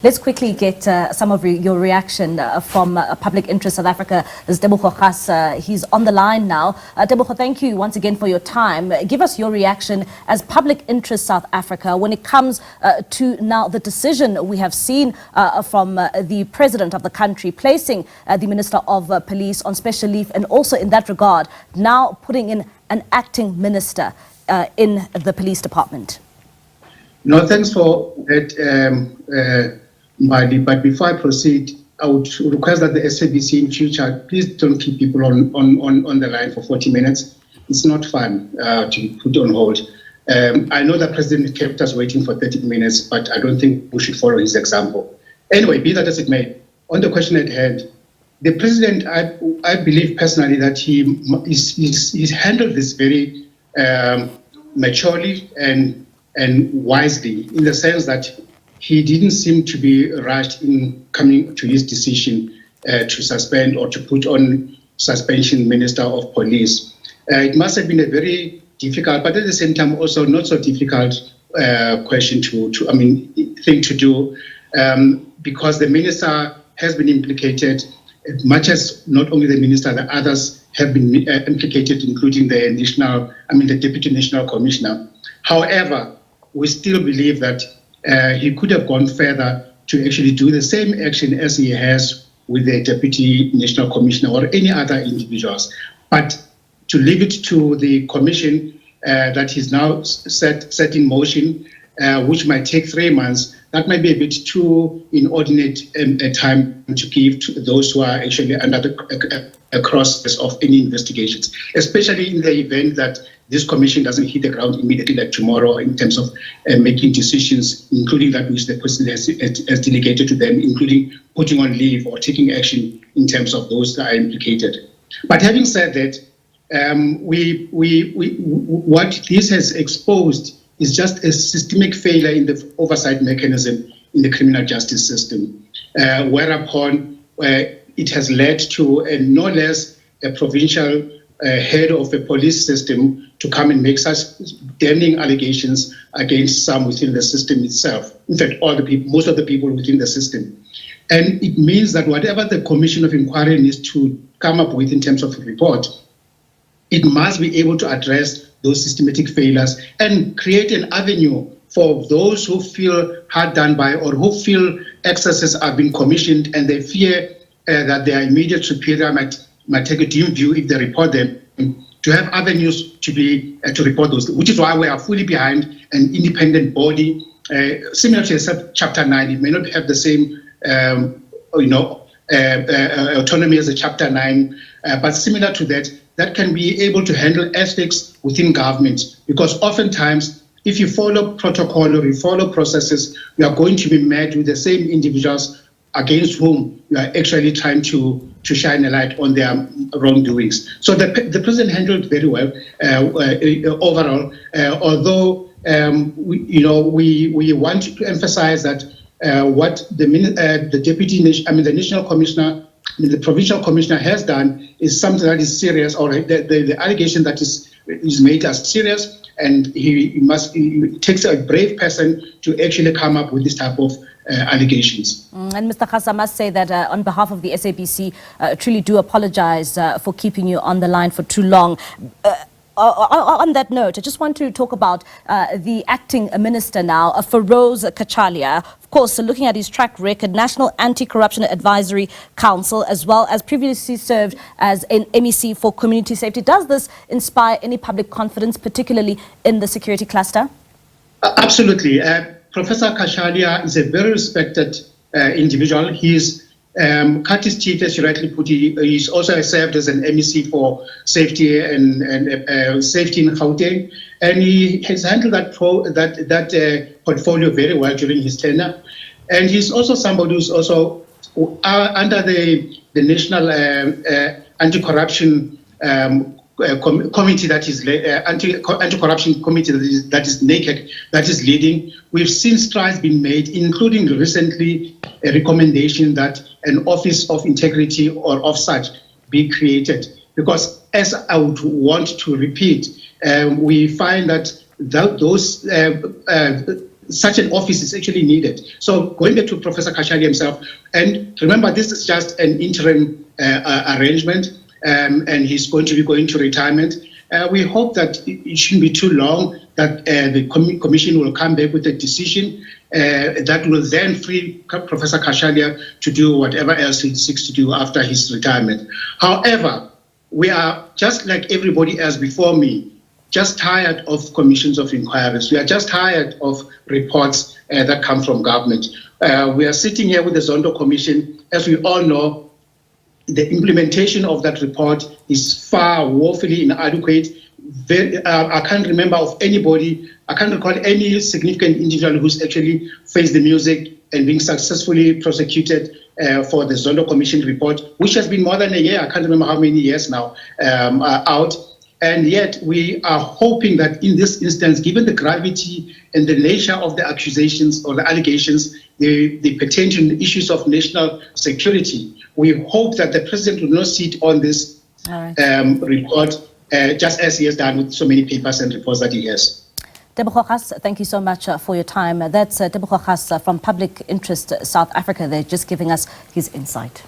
Let's quickly get some of your reaction from Public Interest South Africa. There's Tebogo Khas. He's on the line now. Tebogo, thank you once again for your time. Give us your reaction as Public Interest South Africa when it comes to now the decision we have seen from the president of the country placing the Minister of Police on special leave, and also in that regard now putting in an acting minister in the police department. No, thanks for that. But before I proceed, I would request that the SABC in future, please don't keep people on the line for 40 minutes. It's not fun to put on hold. I know the president kept us waiting for 30 minutes, but I don't think we should follow his example. Anyway, be that as it may, on the question at hand, the president, I believe personally that he's handled this very maturely and wisely, in the sense that he didn't seem to be rushed in coming to his decision to suspend or to put on suspension Minister of Police. It must have been a very difficult, but at the same time also not so difficult question thing to do, because the minister has been implicated, as much as not only the minister, the others have been implicated, including the Deputy National Commissioner. However, we still believe that he could have gone further to actually do the same action as he has with the Deputy National Commissioner or any other individuals. But to leave it to the commission that he's now set in motion, which might take 3 months, that might be a bit too inordinate a time to give to those who are actually under a process of any investigations, especially in the event that this commission doesn't hit the ground immediately, like tomorrow, in terms of making decisions, including that which the president has delegated to them, including putting on leave or taking action in terms of those that are implicated. But having said that, what this has exposed is just a systemic failure in the oversight mechanism in the criminal justice system, whereupon it has led to no less a provincial head of a police system to come and make such damning allegations against some within the system itself. In fact, most of the people within the system. And it means that whatever the Commission of Inquiry needs to come up with in terms of a report, it must be able to address those systematic failures and create an avenue for those who feel hard done by or who feel excesses are being commissioned and they fear that their immediate superior might take a dim view if they report them, to have avenues to report those, which is why we are fully behind an independent body, similar to Chapter 9. It may not have the same autonomy as a Chapter 9, but similar to that can be able to handle ethics within government, because oftentimes if you follow protocol or you follow processes, you are going to be met with the same individuals against whom you are actually trying to shine a light on their wrongdoings. So the president handled very well overall, although we want to emphasize that what the deputy, the national commissioner, the provincial commissioner has done is something that is serious, or the allegation that is made as serious, and it takes a brave person to actually come up with this type of allegations. And Mr. Khas, I must say that on behalf of the SABC, truly do apologize for keeping you on the line for too long. On that note, I just want to talk about the acting minister now, Feroz Kachalia. Of course, looking at his track record, National Anti-Corruption Advisory Council, as well as previously served as an MEC for community safety. Does this inspire any public confidence, particularly in the security cluster? Absolutely. Professor Kachalia is a very respected individual. He's Curtis Chief, as you rightly put, he's also served as an MEC for safety and safety in Gauteng, and he has handled that portfolio very well during his tenure. And he's also somebody who's also under the National Anti-Corruption committee that is anti-corruption committee that is naked, that is leading. We've seen strides being made, including recently a recommendation that an office of integrity or of such be created. Because as I would want to repeat, we find that those such an office is actually needed. So going back to Professor Kashali himself, and remember, this is just an interim arrangement, and he's going to be going to retirement. We hope that it shouldn't be too long, that the commission will come back with a decision that will then free Professor Kashali to do whatever else he seeks to do after his retirement. However, we are, just like everybody else before me, just tired of commissions of inquiries. We are just tired of reports that come from government. We are sitting here with the Zondo Commission. As we all know, the implementation of that report is far woefully inadequate. I can't remember of anybody, I can't recall any significant individual who's actually faced the music and being successfully prosecuted for the Zondo Commission report, which has been more than a year. I can't remember how many years now out. And yet we are hoping that in this instance, given the gravity and the nature of the accusations or the allegations, the potential issues of national security, we hope that the president will not sit on this report just as he has done with so many papers and reports that he has. Tebogo Gas, thank you so much for your time. That's Tebogo Gas from Public Interest South Africa. They're just giving us his insight.